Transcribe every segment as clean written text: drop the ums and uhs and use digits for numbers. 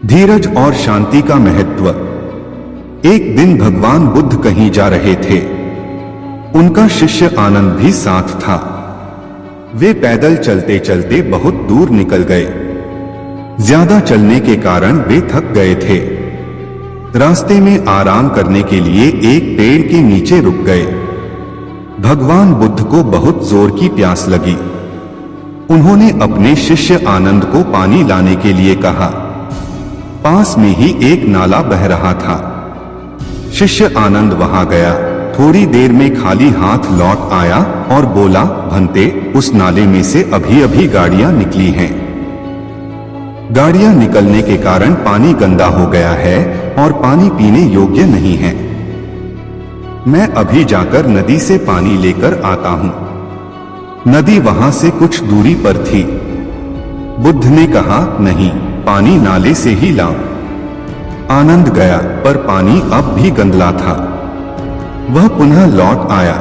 धीरज और शांति का महत्व। एक दिन भगवान बुद्ध कहीं जा रहे थे। उनका शिष्य आनंद भी साथ था। वे पैदल चलते चलते बहुत दूर निकल गए। ज्यादा चलने के कारण वे थक गए थे। रास्ते में आराम करने के लिए एक पेड़ के नीचे रुक गए। भगवान बुद्ध को बहुत जोर की प्यास लगी। उन्होंने अपने शिष्य आनंद को पानी लाने के लिए कहा। पास में ही एक नाला बह रहा था। शिष्य आनंद वहां गया। थोड़ी देर में खाली हाथ लौट आया और बोला, भंते, उस नाले में से अभी अभी गाड़ियां निकली हैं। गाड़ियां निकलने के कारण पानी गंदा हो गया है और पानी पीने योग्य नहीं है। मैं अभी जाकर नदी से पानी लेकर आता हूं। नदी वहां से कुछ दूरी पर थी। बुद्ध ने कहा, नहीं, पानी नाले से ही लाओ। आनंद गया, पर पानी अब भी गंदला था। वह पुनः लौट आया।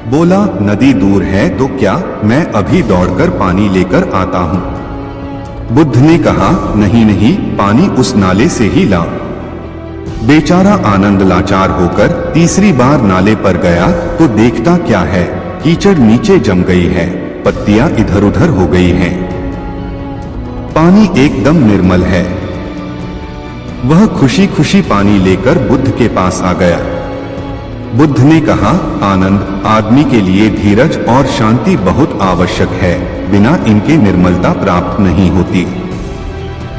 बोला, नदी दूर है तो क्या, मैं अभी दौड़कर पानी लेकर आता हूं। बुद्ध ने कहा, नहीं नहीं, पानी उस नाले से ही लाओ। बेचारा आनंद लाचार होकर तीसरी बार नाले पर गया तो देखता क्या है, कीचड़ नीचे जम गई है, पत्तियां इधर उधर हो गई हैं। पानी एकदम निर्मल है। वह खुशी खुशी पानी लेकर बुद्ध के पास आ गया। बुद्ध ने कहा, आनंद, आदमी के लिए धीरज और शांति बहुत आवश्यक है। बिना इनके निर्मलता प्राप्त नहीं होती।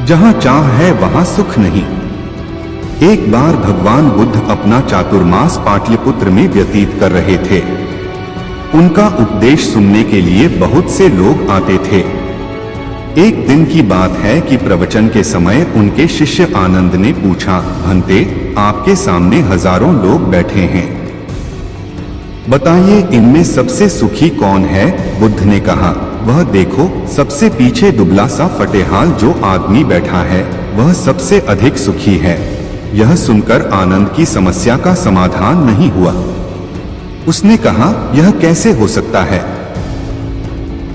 जहां चाह है वहां सुख नहीं। एक बार भगवान बुद्ध अपना चातुर्मास पाटलिपुत्र में व्यतीत कर रहे थे। उनका उपदेश सुनने के लिए बहुत से लोग आते थे। एक दिन की बात है कि प्रवचन के समय उनके शिष्य आनंद ने पूछा, भंते, आपके सामने हजारों लोग बैठे हैं, बताइए इनमें सबसे सुखी कौन है। बुद्ध ने कहा, वह देखो, सबसे पीछे दुबला सा फटेहाल जो आदमी बैठा है, वह सबसे अधिक सुखी है। यह सुनकर आनंद की समस्या का समाधान नहीं हुआ। उसने कहा, यह कैसे हो सकता है।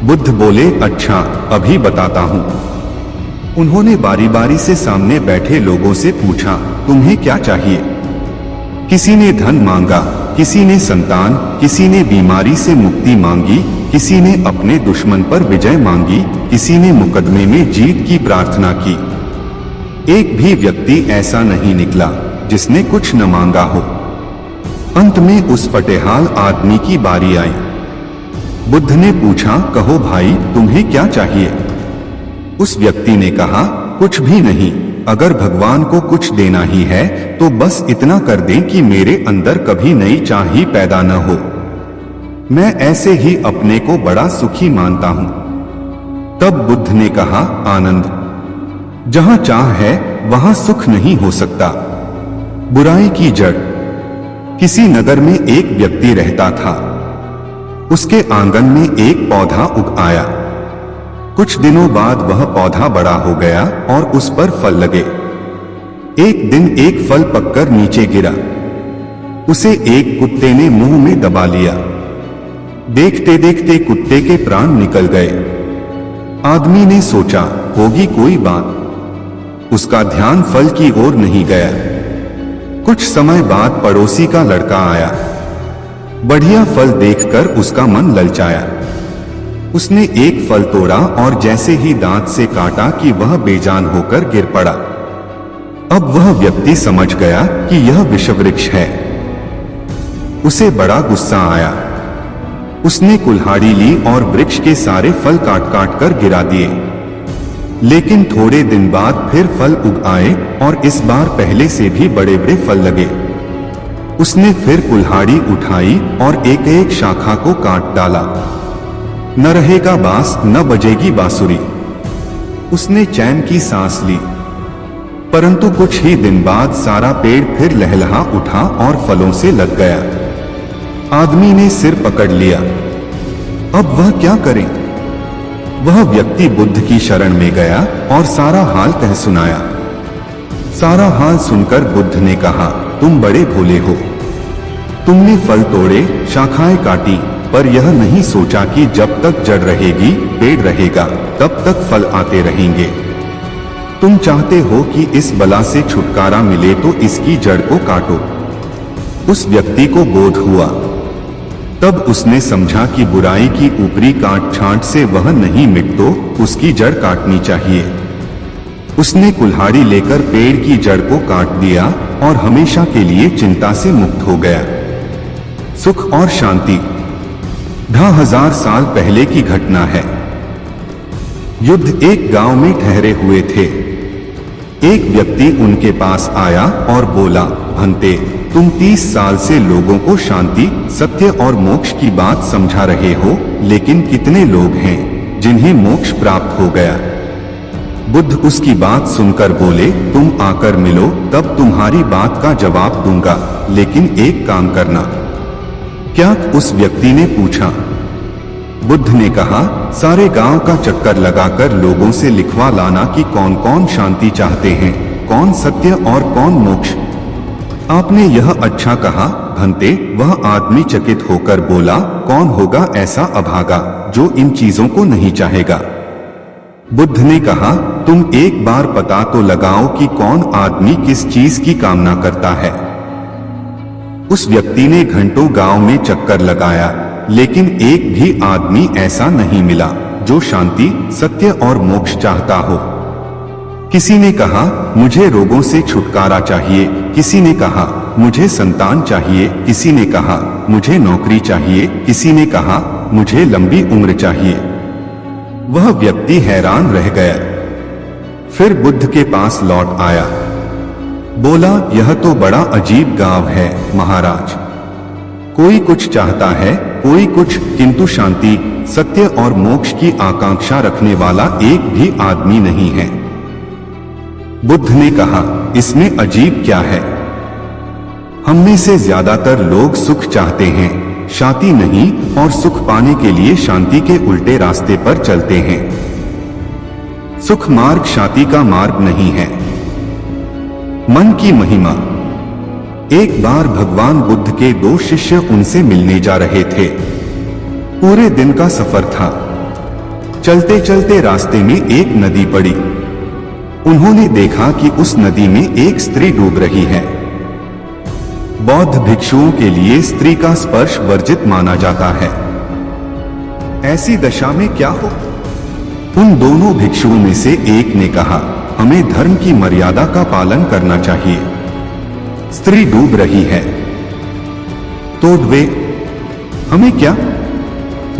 बुद्ध बोले, अच्छा, अभी बताता हूं। उन्होंने बारी बारी से सामने बैठे लोगों से पूछा, तुम्हें क्या चाहिए। किसी ने धन मांगा, किसी ने संतान, किसी ने बीमारी से मुक्ति मांगी, किसी ने अपने दुश्मन पर विजय मांगी, किसी ने मुकदमे में जीत की प्रार्थना की। एक भी व्यक्ति ऐसा नहीं निकला जिसने कुछ न मांगा हो। अंत में उस फटेहाल आदमी की बारी आई। बुद्ध ने पूछा, कहो भाई, तुम्हें क्या चाहिए। उस व्यक्ति ने कहा, कुछ भी नहीं। अगर भगवान को कुछ देना ही है तो बस इतना कर दें कि मेरे अंदर कभी नई चाह ही पैदा न हो। मैं ऐसे ही अपने को बड़ा सुखी मानता हूं। तब बुद्ध ने कहा, आनंद, जहां चाह है वहां सुख नहीं हो सकता। बुराई की जड़। किसी नगर में एक व्यक्ति रहता था। उसके आंगन में एक पौधा उग आया। कुछ दिनों बाद वह पौधा बड़ा हो गया और उस पर फल लगे। एक दिन एक फल पककर नीचे गिरा। उसे एक कुत्ते ने मुंह में दबा लिया। देखते देखते कुत्ते के प्राण निकल गए। आदमी ने सोचा, होगी कोई बात। उसका ध्यान फल की ओर नहीं गया। कुछ समय बाद पड़ोसी का लड़का आया। बढ़िया फल देखकर उसका मन ललचाया। उसने एक फल तोड़ा और जैसे ही दांत से काटा कि वह बेजान होकर गिर पड़ा। अब वह व्यक्ति समझ गया कि यह विषवृक्ष है। उसे बड़ा गुस्सा आया। उसने कुल्हाड़ी ली और वृक्ष के सारे फल काट काट कर गिरा दिए। लेकिन थोड़े दिन बाद फिर फल उग आए और इस बार पहले से भी बड़े बड़े फल लगे। उसने फिर कुल्हाड़ी उठाई और एक एक शाखा को काट डाला। न रहेगा बांस, न बजेगी बांसुरी। उसने चैन की सांस ली। परंतु कुछ ही दिन बाद सारा पेड़ फिर लहलहा उठा और फलों से लग गया। आदमी ने सिर पकड़ लिया। अब वह क्या करे। वह व्यक्ति बुद्ध की शरण में गया और सारा हाल कह सुनाया। सारा हाल सुनकर बुद्ध ने कहा, तुम बड़े भोले हो। तुमने फल तोड़े, शाखाएं काटी, पर यह नहीं सोचा कि जब तक जड़ रहेगी, पेड़ रहेगा, तब तक फल आते रहेंगे। तुम चाहते हो कि इस बला से छुटकारा मिले तो इसकी जड़ को काटो। उस व्यक्ति को बोध हुआ। तब उसने समझा कि बुराई की ऊपरी काट छांट से वह नहीं मिट, तो उसकी जड़ काटनी चाहिए। उसने कुल्हाड़ी लेकर पेड़ की जड़ को काट दिया और हमेशा के लिए चिंता से मुक्त हो गया। सुख और शांति। 10,000 साल पहले की घटना है। युद्ध एक गांव में ठहरे हुए थे। एक व्यक्ति उनके पास आया और बोला, भंते, तुम 30 साल से लोगों को शांति, सत्य और मोक्ष की बात समझा रहे हो, लेकिन कितने लोग हैं जिन्हें मोक्ष प्राप्त हो गया? बुद्ध उसकी बात सुनकर बोले, तुम आकर मिलो, तब तुम्हारी बात का जवाब दूंगा, लेकिन एक काम करना। क्या? उस व्यक्ति ने पूछा। बुद्ध ने कहा, सारे गांव का चक्कर लगाकर लोगों से लिखवा लाना कि कौन कौन शांति चाहते हैं, कौन सत्य और कौन मोक्ष। आपने यह अच्छा कहा भंते। वह आदमी चकित होकर बोला, कौन होगा ऐसा अभागा जो इन चीजों को नहीं चाहेगा? बुद्ध ने कहा, तुम एक बार पता तो लगाओ कि कौन आदमी किस चीज की कामना करता है। उस व्यक्ति ने घंटों गांव में चक्कर लगाया, लेकिन एक भी आदमी ऐसा नहीं मिला जो शांति, सत्य और मोक्ष चाहता हो। किसी ने कहा, मुझे रोगों से छुटकारा चाहिए, किसी ने कहा, मुझे संतान चाहिए, किसी ने कहा, मुझे नौकरी चाहिए, किसी ने कहा, मुझे लंबी उम्र चाहिए। वह व्यक्ति हैरान रह गया। फिर बुद्ध के पास लौट आया। बोला, यह तो बड़ा अजीब गांव है महाराज। कोई कुछ चाहता है, कोई कुछ, किंतु शांति, सत्य और मोक्ष की आकांक्षा रखने वाला एक भी आदमी नहीं है। बुद्ध ने कहा, इसमें अजीब क्या है? हम में से ज्यादातर लोग सुख चाहते हैं, शांति नहीं, और सुख पाने के लिए शांति के उल्टे रास्ते पर चलते हैं। सुख मार्ग शांति का मार्ग नहीं है। मन की महिमा। एक बार भगवान बुद्ध के 2 शिष्य उनसे मिलने जा रहे थे। पूरे दिन का सफर था। चलते चलते रास्ते में एक नदी पड़ी। उन्होंने देखा कि उस नदी में एक स्त्री डूब रही है। बौद्ध भिक्षुओं के लिए स्त्री का स्पर्श वर्जित माना जाता है। ऐसी दशा में क्या हो? उन दोनों भिक्षुओं में से एक ने कहा, हमें धर्म की मर्यादा का पालन करना चाहिए। स्त्री डूब रही है तो डूबे, हमें क्या?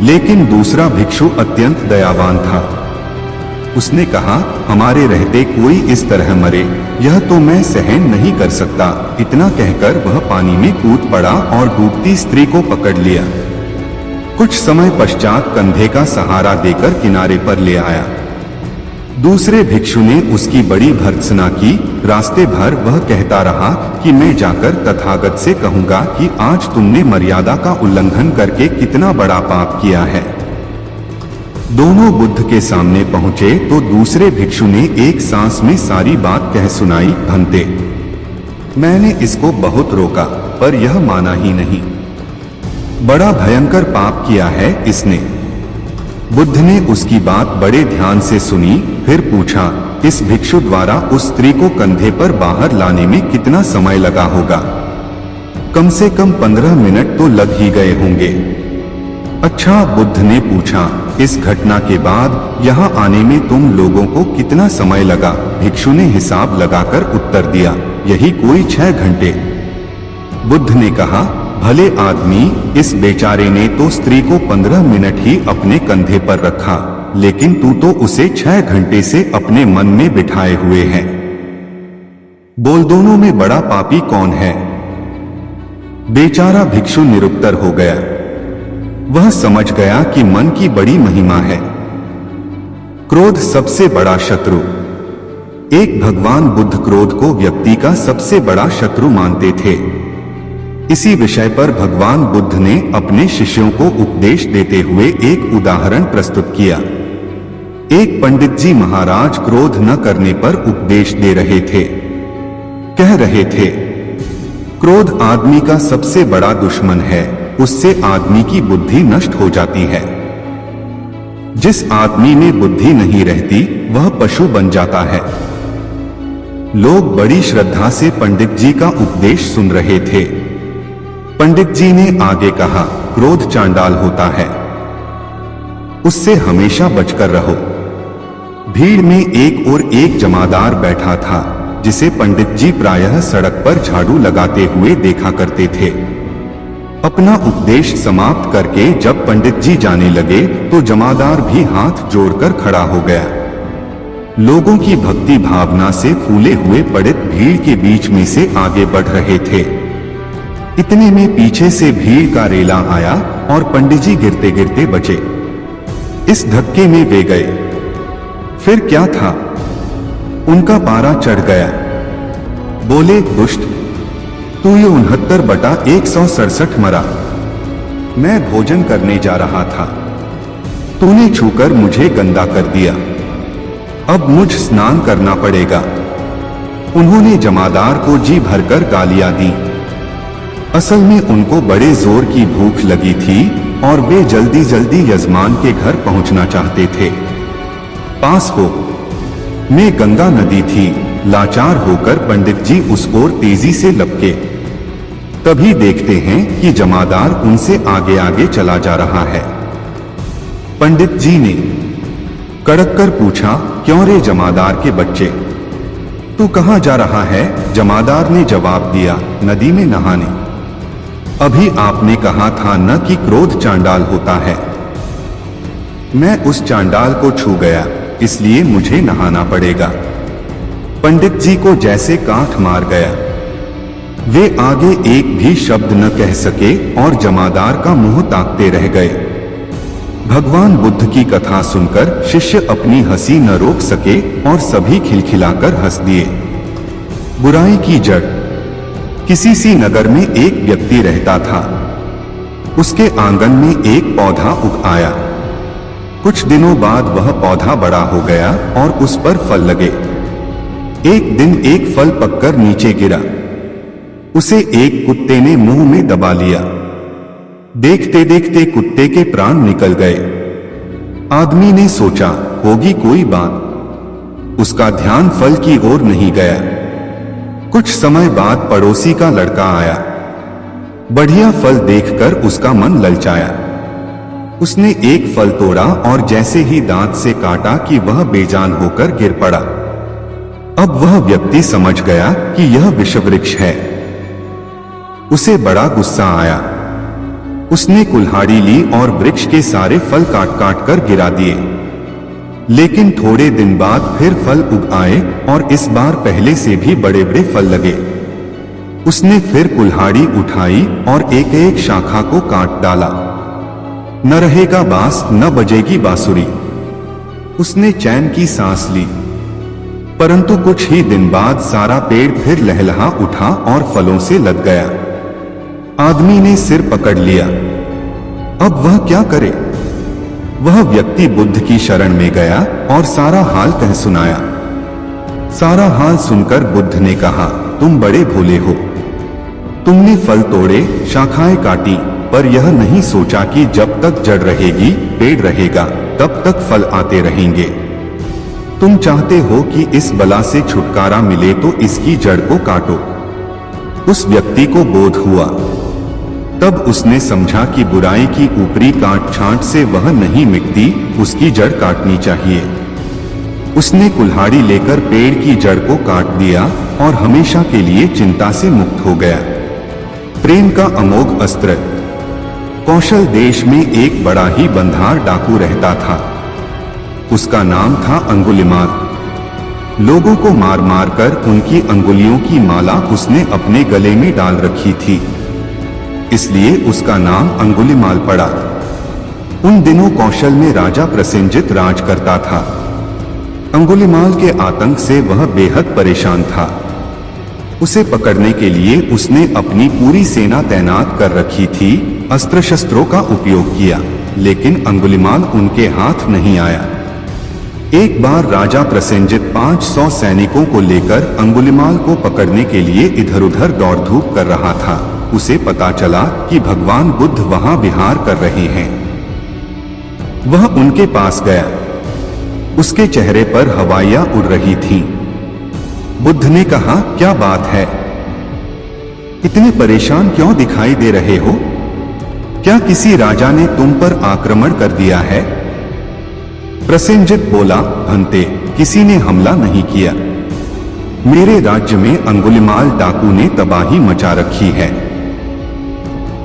लेकिन दूसरा भिक्षु अत्यंत दयावान था। उसने कहा, हमारे रहते कोई इस तरह मरे, यह तो मैं सहन नहीं कर सकता। इतना कहकर वह पानी में कूद पड़ा और डूबती स्त्री को पकड़ लिया। कुछ समय पश्चात कंधे का सहारा देकर किनारे पर ले आया। दूसरे भिक्षु ने उसकी बड़ी भर्त्सना की। रास्ते भर वह कहता रहा कि मैं जाकर तथागत से कहूंगा कि आज तुमने मर्यादा का उल्लंघन करके कितना बड़ा पाप किया है। दोनों बुद्ध के सामने पहुंचे तो दूसरे भिक्षु ने एक सांस में सारी बात कह सुनाई। भंते, मैंने इसको बहुत रोका, पर यह माना ही नहीं। बड़ा भयंकर पाप किया है इसने। बुद्ध ने उसकी बात बड़े ध्यान से सुनी, फिर पूछा, इस भिक्षु द्वारा उस स्त्री को कंधे पर बाहर लाने में कितना समय लगा होगा? कम से कम 15 मिनट तो लग ही गए होंगे। अच्छा, बुद्ध ने पूछा, इस घटना के बाद यहाँ आने में तुम लोगों को कितना समय लगा? भिक्षु ने हिसाब लगाकर उत्तर दिया, यही कोई 6 घंटे। बुद्ध ने कहा, भले आदमी, इस बेचारे ने तो स्त्री को 15 मिनट ही अपने कंधे पर रखा, लेकिन तू तो उसे 6 घंटे से अपने मन में बिठाए हुए है। बोल, दोनों में बड़ा पापी कौन है? बेचारा भिक्षु निरुत्तर हो गया। वह समझ गया कि मन की बड़ी महिमा है। क्रोध सबसे बड़ा शत्रु। एक भगवान बुद्ध क्रोध को व्यक्ति का सबसे बड़ा शत्रु मानते थे। इसी विषय पर भगवान बुद्ध ने अपने शिष्यों को उपदेश देते हुए एक उदाहरण प्रस्तुत किया। एक पंडित जी महाराज क्रोध न करने पर उपदेश दे रहे थे। कह रहे थे, क्रोध आदमी का सबसे बड़ा दुश्मन है, उससे आदमी की बुद्धि नष्ट हो जाती है। जिस आदमी में बुद्धि नहीं रहती वह पशु बन जाता है। लोग बड़ी श्रद्धा से पंडित जी का उपदेश सुन रहे थे। पंडित जी ने आगे कहा, क्रोध चांडाल होता है, उससे हमेशा बचकर रहो। भीड़ में एक और एक जमादार बैठा था, जिसे पंडित जी प्रायः सड़क पर झाड़ू लगाते हुए देखा करते थे। अपना उपदेश समाप्त करके जब पंडित जी जाने लगे तो जमादार भी हाथ जोड़कर खड़ा हो गया। लोगों की भक्ति भावना से फूले हुए पंडित भीड़ के बीच में से आगे बढ़ रहे थे। इतने में पीछे से भीड़ का रेला आया और पंडित जी गिरते गिरते बचे। इस धक्के में वे गए। फिर क्या था, उनका पारा चढ़ गया। बोले, दुष्ट, तू ये 69/167 मरा। मैं भोजन करने जा रहा था, तूने छूकर मुझे गंदा कर दिया, अब मुझ स्नान करना पड़ेगा। उन्होंने जमादार को जी भरकर गालियां दी। असल में उनको बड़े जोर की भूख लगी थी और वे जल्दी जल्दी यजमान के घर पहुंचना चाहते थे। पास हो में गंगा नदी थी। लाचार होकर पंडित जी उस ओर तेजी से लपके। तभी देखते हैं कि जमादार उनसे आगे आगे चला जा रहा है। पंडित जी ने कड़क कर पूछा, क्यों रे जमादार के बच्चे, तू कहां जा रहा है? जमादार ने जवाब दिया, नदी में नहाने। अभी आपने कहा था न कि क्रोध चांडाल होता है। मैं उस चांडाल को छू गया, इसलिए मुझे नहाना पड़ेगा। पंडित जी को जैसे कांट मार गया। वे आगे एक भी शब्द न कह सके और जमादार का मुंह ताकते रह गए। भगवान बुद्ध की कथा सुनकर शिष्य अपनी हंसी न रोक सके और सभी खिलखिलाकर हंस दिए। बुराई की जड़। किसी सी नगर में एक व्यक्ति रहता था। उसके आंगन में एक पौधा उग आया। कुछ दिनों बाद वह पौधा बड़ा हो गया और उस पर फल लगे। एक दिन एक फल पककर नीचे गिरा। उसे एक कुत्ते ने मुंह में दबा लिया। देखते देखते कुत्ते के प्राण निकल गए। आदमी ने सोचा, होगी कोई बात। उसका ध्यान फल की ओर नहीं गया। कुछ समय बाद पड़ोसी का लड़का आया। बढ़िया फल देखकर उसका मन ललचाया। उसने एक फल तोड़ा और जैसे ही दांत से काटा कि वह बेजान होकर गिर पड़ा। अब वह व्यक्ति समझ गया कि यह विषवृक्ष है। उसे बड़ा गुस्सा आया। उसने कुल्हाड़ी ली और वृक्ष के सारे फल काट काट कर गिरा दिए। लेकिन थोड़े दिन बाद फिर फल उग आए और इस बार पहले से भी बड़े बड़े फल लगे। उसने फिर कुल्हाड़ी उठाई और एक एक शाखा को काट डाला। न रहेगा बांस न बजेगी बांसुरी। उसने चैन की सांस ली। परंतु कुछ ही दिन बाद सारा पेड़ फिर लहलहा उठा और फलों से लद गया। आदमी ने सिर पकड़ लिया। अब वह क्या करे? वह व्यक्ति बुद्ध की शरण में गया और सारा हाल कह सुनाया। सारा हाल सुनकर बुद्ध ने कहा, तुम बड़े भोले हो। तुमने फल तोड़े, शाखाएं काटी, पर यह नहीं सोचा कि जब तक जड़ रहेगी, पेड़ रहेगा, तब तक फल आते रहेंगे। तुम चाहते हो कि इस बला से छुटकारा मिले तो इसकी जड़ को काटो। उस व्यक्ति को बोध हुआ। तब उसने समझा कि बुराई की ऊपरी काट छांट से वह नहीं मिटती, उसकी जड़ काटनी चाहिए। उसने कुल्हाड़ी लेकर पेड़ की जड़ को काट दिया और हमेशा के लिए चिंता से मुक्त हो गया। प्रेम का अमोघ अस्त्र। कौशल देश में एक बड़ा ही बंधार डाकू रहता था। उसका नाम था अंगुलिमाल। लोगों को मार मार कर उनकी अंगुलियों की माला उसने अपने गले में डाल रखी थी, इसलिए उसका नाम अंगुलिमाल पड़ा। उन दिनों कौशल में राजा प्रसेनजित राज करता था। अंगुलिमाल के आतंक से वह बेहद परेशान था। उसे पकड़ने के लिए उसने अपनी पूरी सेना तैनात कर रखी थी, अस्त्र शस्त्रों का उपयोग किया, लेकिन अंगुलिमाल उनके हाथ नहीं आया। एक बार राजा प्रसेनजित 500 सैनिकों को लेकर अंगुलिमाल को पकड़ने के लिए इधर उधर दौड़ धूप कर रहा था। उसे पता चला कि भगवान बुद्ध वहां विहार कर रहे हैं। वह उनके पास गया। उसके चेहरे पर हवाइयां उड़ रही थीं। बुद्ध ने कहा, क्या बात है, इतने परेशान क्यों दिखाई दे रहे हो? क्या किसी राजा ने तुम पर आक्रमण कर दिया है? प्रसेनजित बोला, भंते, किसी ने हमला नहीं किया। मेरे राज्य में अंगुलिमाल डाकू ने तबाही मचा रखी है।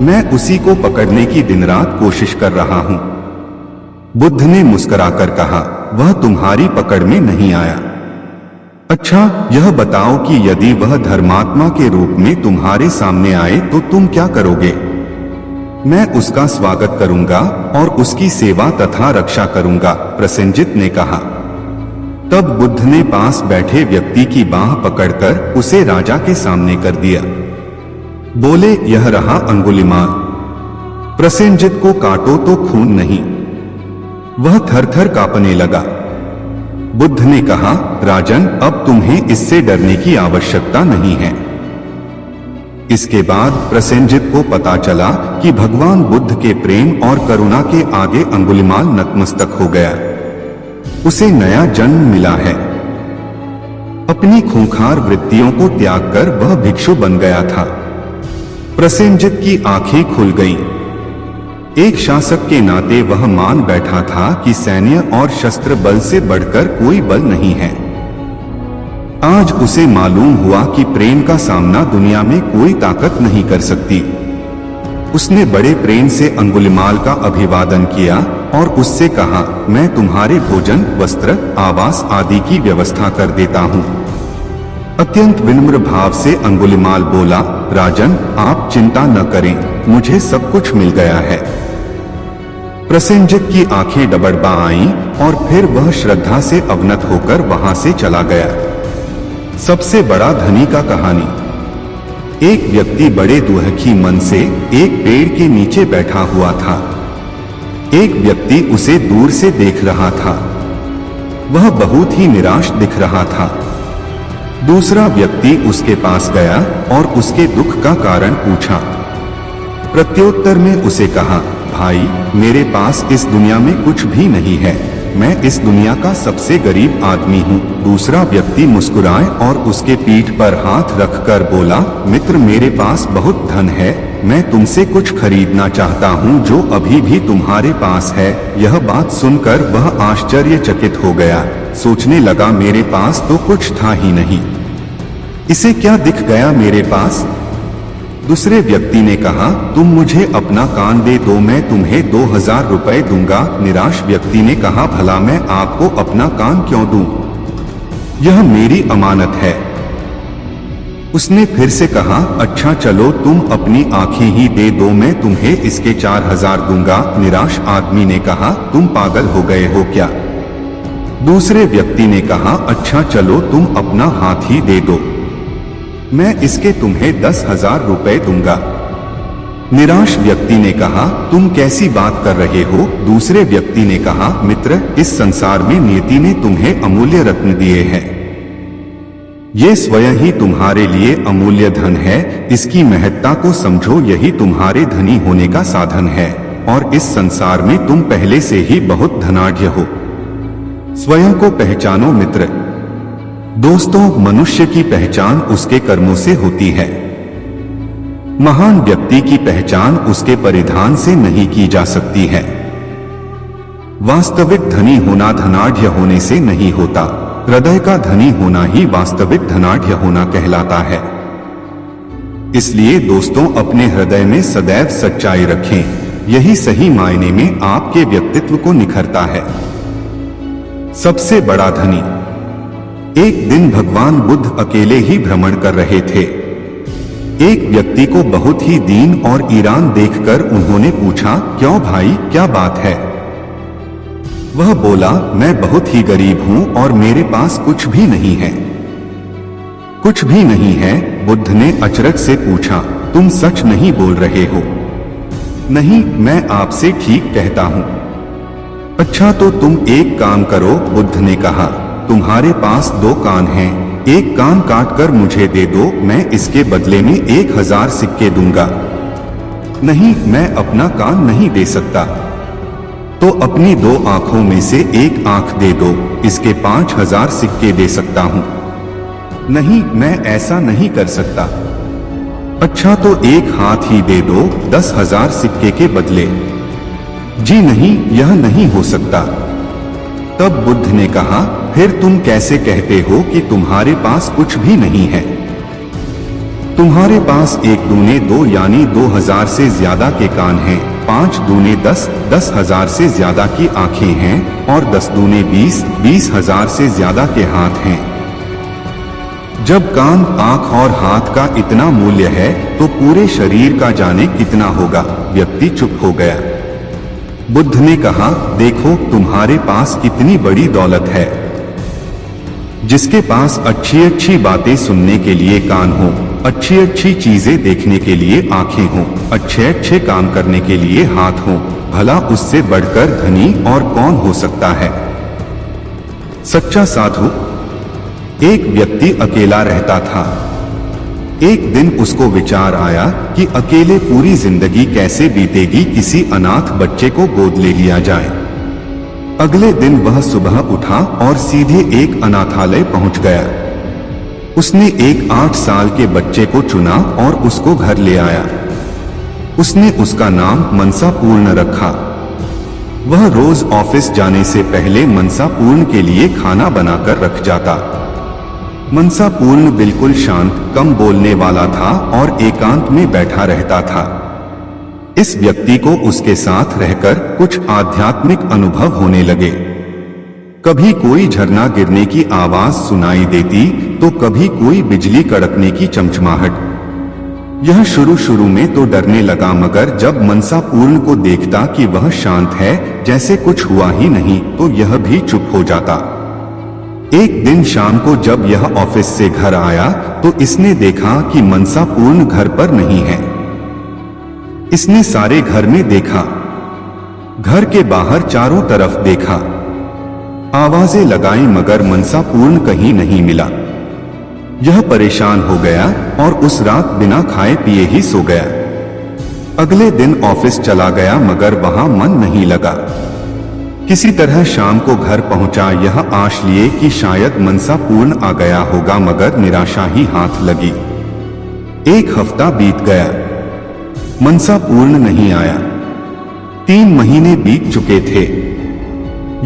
मैं उसी को पकड़ने की दिन रात कोशिश कर रहा हूं। बुद्ध ने मुस्कुराकर कहा, वह तुम्हारी पकड़ में नहीं आया। अच्छा, यह बताओ कि यदि वह धर्मात्मा के रूप में तुम्हारे सामने आए तो तुम क्या करोगे? मैं उसका स्वागत करूंगा और उसकी सेवा तथा रक्षा करूंगा, प्रसेनजित ने कहा। तब बुद्ध ने पास बैठे व्यक्ति की बांह पकड़कर उसे राजा के सामने कर दिया। बोले, यह रहा अंगुलिमाल। प्रसेनजित को काटो तो खून नहीं। वह थर-थर कांपने लगा। बुद्ध ने कहा, राजन, अब तुम्हें इससे डरने की आवश्यकता नहीं है। इसके बाद प्रसेनजित को पता चला कि भगवान बुद्ध के प्रेम और करुणा के आगे अंगुलिमाल नतमस्तक हो गया। उसे नया जन्म मिला है। अपनी खूंखार वृत्तियों को त्याग कर वह भिक्षु बन गया था। प्रसेनजित की आंखें खुल गईं। एक शासक के नाते वह मान बैठा था कि सैन्य और शस्त्र बल से बढ़कर कोई बल नहीं है। आज उसे मालूम हुआ कि प्रेम का सामना दुनिया में कोई ताकत नहीं कर सकती। उसने बड़े प्रेम से अंगुलिमाल का अभिवादन किया और उससे कहा, मैं तुम्हारे भोजन, वस्त्र, आवास आदि की व्यवस्था कर देता हूँ। अत्यंत विनम्र भाव से अंगुलिमाल बोला, राजन, आप चिंता न करें, मुझे सब कुछ मिल गया है। प्रसेनजित की आंखें डबडबा आईं और फिर वह श्रद्धा से अवनत होकर वहां से चला गया। सबसे बड़ा धनी का कहानी। एक व्यक्ति बड़े दुखी मन से एक पेड़ के नीचे बैठा हुआ था। एक व्यक्ति उसे दूर से देख रहा था। वह बहुत ही निराश दिख रहा था। दूसरा व्यक्ति उसके पास गया और उसके दुख का कारण पूछा। प्रत्युत्तर में उसे कहा, भाई, मेरे पास इस दुनिया में कुछ भी नहीं है। मैं इस दुनिया का सबसे गरीब आदमी हूँ। दूसरा व्यक्ति मुस्कुराए और उसके पीठ पर हाथ रखकर बोला, मित्र, मेरे पास बहुत धन है। मैं तुमसे कुछ खरीदना चाहता हूँ जो अभी भी तुम्हारे पास है। यह बात सुनकर वह आश्चर्यचकित हो गया। सोचने लगा, मेरे पास तो कुछ था ही नहीं, इसे क्या दिख गया मेरे पास? दूसरे व्यक्ति ने कहा, तुम मुझे अपना कान दे दो, मैं तुम्हें 2000 रुपए दूंगा। निराश व्यक्ति ने कहा, भला मैं आपको अपना कान क्यों दूं? यह मेरी अमानत है। उसने फिर से कहा, अच्छा चलो, तुम अपनी आंखें ही दे दो, मैं तुम्हें इसके 4000 दूंगा। निराश आदमी ने कहा, तुम पागल हो गए हो क्या? दूसरे व्यक्ति ने कहा, अच्छा चलो, तुम अपना हाथ ही दे दो, मैं इसके तुम्हें 10,000 रुपए दूंगा। निराश व्यक्ति ने कहा, तुम कैसी बात कर रहे हो? दूसरे व्यक्ति ने कहा, मित्र, इस संसार में नियति ने तुम्हें अमूल्य रत्न दिए हैं। ये स्वयं ही तुम्हारे लिए अमूल्य धन है। इसकी महत्ता को समझो, यही तुम्हारे धनी होने का साधन है और इस संसार में तुम पहले से ही बहुत धनाढ्य हो। स्वयं को पहचानो मित्र। दोस्तों, मनुष्य की पहचान उसके कर्मों से होती है। महान व्यक्ति की पहचान उसके परिधान से नहीं की जा सकती है। वास्तविक धनी होना धनाढ्य होने से नहीं होता। हृदय का धनी होना ही वास्तविक धनाढ्य होना कहलाता है। इसलिए दोस्तों, अपने हृदय में सदैव सच्चाई रखें। यही सही मायने में आपके व्यक्तित्व को निखरता है। सबसे बड़ा धनी। एक दिन भगवान बुद्ध अकेले ही भ्रमण कर रहे थे। एक व्यक्ति को बहुत ही दीन और ईरान देखकर उन्होंने पूछा, क्यों भाई, क्या बात है? वह बोला, मैं बहुत ही गरीब हूं और मेरे पास कुछ भी नहीं है। कुछ भी नहीं है? बुद्ध ने अचरज से पूछा, तुम सच नहीं बोल रहे हो? नहीं, मैं आपसे ठीक कहता हूं। अच्छा तो तुम एक काम करो, बुद्ध ने कहा, तुम्हारे पास 2 कान हैं, एक कान काटकर मुझे दे दो, मैं इसके बदले में 1000 सिक्के दूंगा। नहीं, मैं अपना कान नहीं दे सकता। तो अपनी 2 आंखों में से एक आंख दे दो, इसके 5000 सिक्के दे सकता हूं। नहीं, मैं ऐसा नहीं कर सकता। अच्छा तो एक हाथ ही दे दो 10,000 सिक्के के बदले। जी नहीं, यह नहीं हो सकता। तब बुद्ध ने कहा, फिर तुम कैसे कहते हो कि तुम्हारे पास कुछ भी नहीं है? तुम्हारे पास 1 दूने 2 यानी 2,000 से ज्यादा के कान हैं, 5 दूने 10, 10,000 से ज्यादा की आंखें हैं और 10 दूने 20, 20,000 से ज्यादा के हाथ हैं। जब कान, आंख और हाथ का इतना मूल्य है तो पूरे शरीर का जाने कितना होगा। व्यक्ति चुप हो गया। बुद्ध ने कहा, देखो तुम्हारे पास कितनी बड़ी दौलत है। जिसके पास अच्छी अच्छी बातें सुनने के लिए कान हो, अच्छी अच्छी चीजें देखने के लिए आंखें हों, अच्छे अच्छे काम करने के लिए हाथ हों, भला उससे बढ़कर धनी और कौन हो सकता है? सच्चा साधु। एक व्यक्ति अकेला रहता था। एक दिन उसको विचार आया कि अकेले पूरी जिंदगी कैसे बीतेगी, किसी अनाथ बच्चे को गोद ले लिया जाए। अगले दिन वह सुबह उठा और सीधे एक अनाथालय पहुंच गया। उसने एक 8 साल के बच्चे को चुना और उसको घर ले आया। उसने उसका नाम मनसापूर्ण रखा। वह रोज ऑफिस जाने से पहले मनसापूर्ण के लिए खाना बनाकर रख जाता। मनसापूर्ण बिल्कुल शांत, कम बोलने वाला था और एकांत में बैठा रहता था। इस व्यक्ति को उसके साथ रहकर कुछ आध्यात्मिक अनुभव होने लगे। कभी कोई झरना गिरने की आवाज सुनाई देती तो कभी कोई बिजली कड़कने की चमचमाहट। यह शुरू में तो डरने लगा, मगर जब मनसापूर्ण को देखता कि वह शांत है, जैसे कुछ हुआ ही नहीं, तो यह भी चुप हो जाता। एक दिन शाम को जब यह ऑफिस से घर आया तो इसने देखा कि मनसापूर्ण घर पर नहीं है। इसने सारे घर में देखा, घर के बाहर चारों तरफ देखा, आवाजें लगाई, मगर मनसापूर्ण कहीं नहीं मिला। यह परेशान हो गया और उस रात बिना खाए पिए ही सो गया। अगले दिन ऑफिस चला गया, मगर वहां मन नहीं लगा। किसी तरह शाम को घर पहुंचा, यह आश लिए कि शायद मनसापूर्ण आ गया होगा, मगर निराशा ही हाथ लगी। 1 हफ्ता बीत गया, मनसापूर्ण नहीं आया। 3 महीने बीत चुके थे।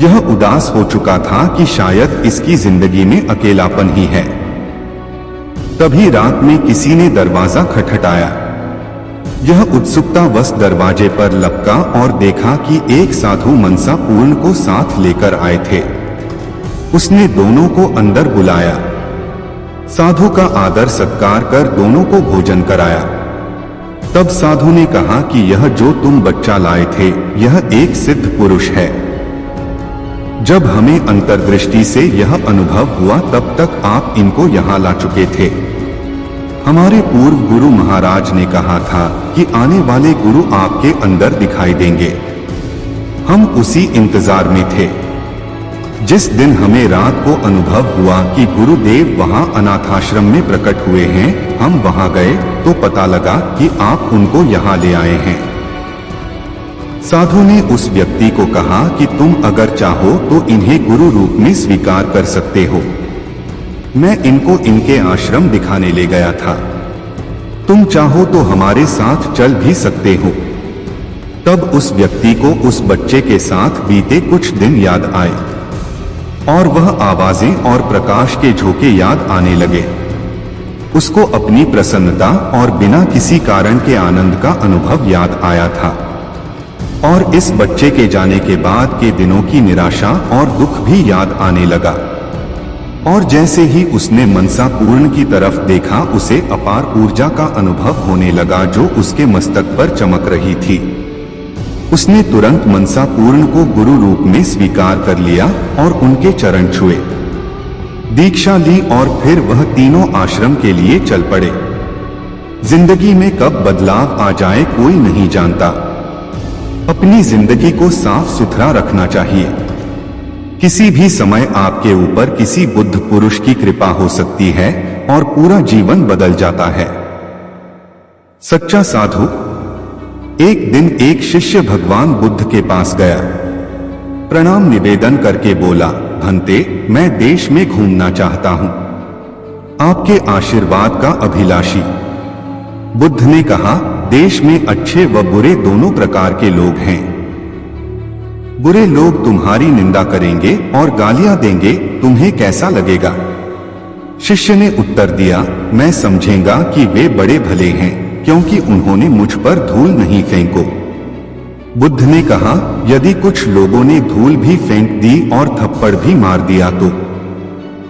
यह उदास हो चुका था कि शायद इसकी जिंदगी में अकेलापन ही है। तभी रात में किसी ने दरवाजा खटखटाया। यह उत्सुकतावश दरवाजे पर लपका और देखा कि एक साधु मनसापूर्ण को साथ लेकर आए थे। उसने दोनों को अंदर बुलाया। साधु का आदर सत्कार कर दोनों को भोजन कराया। तब साधु ने कहा कि यह जो तुम बच्चा लाए थे, यह एक सिद्ध पुरुष है। जब हमें अंतर्दृष्टि से यह अनुभव हुआ, तब तक आप इनको यहाँ ला चुके थे। हमारे पूर्व गुरु महाराज ने कहा था कि आने वाले गुरु आपके अंदर दिखाई देंगे। हम उसी इंतजार में थे। जिस दिन हमें रात को अनुभव हुआ कि गुरुदेव वहां अनाथाश्रम में प्रकट हुए हैं, हम वहां गए तो पता लगा कि आप उनको यहाँ ले आए हैं। साधु ने उस व्यक्ति को कहा कि तुम अगर चाहो तो इन्हें गुरु रूप में स्वीकार कर सकते हो। मैं इनको इनके आश्रम दिखाने ले गया था। तुम चाहो तो हमारे साथ चल भी सकते हो। तब उस व्यक्ति को उस बच्चे के साथ बीते कुछ दिन याद आए और वह आवाजें और प्रकाश के झोंके याद आने लगे। उसको अपनी प्रसन्नता और बिना किसी कारण के आनंद का अनुभव याद आया था। और इस बच्चे के जाने के बाद के दिनों की निराशा और दुख भी याद आने लगा। और जैसे ही उसने मनसापूर्ण की तरफ देखा, उसे अपार ऊर्जा का अनुभव होने लगा जो उसके मस्तक पर चमक रही थी। उसने तुरंत मनसापूर्ण को गुरु रूप में स्वीकार कर लिया और उनके चरण छुए, दीक्षा ली और फिर वह तीनों आश्रम के लिए चल पड़े। जिंदगी में कब बदलाव आ जाए कोई नहीं जानता। अपनी जिंदगी को साफ सुथरा रखना चाहिए। किसी भी समय आपके ऊपर किसी बुद्ध पुरुष की कृपा हो सकती है और पूरा जीवन बदल जाता है। सच्चा साधु। एक दिन एक शिष्य भगवान बुद्ध के पास गया। प्रणाम निवेदन करके बोला, भंते, मैं देश में घूमना चाहता हूँ। आपके आशीर्वाद का अभिलाषी। बुद्ध ने कहा, देश में अच्छे व बुरे दोनों प्रकार के लोग हैं। बुरे लोग तुम्हारी निंदा करेंगे और गालियां देंगे, तुम्हें कैसा लगेगा? शिष्य ने उत्तर दिया, मैं समझेगा कि वे बड़े भले हैं, क्योंकि उन्होंने मुझ पर धूल नहीं फेंको। बुद्ध ने कहा, यदि कुछ लोगों ने धूल भी फेंक दी और थप्पड़ भी मार दिया तो?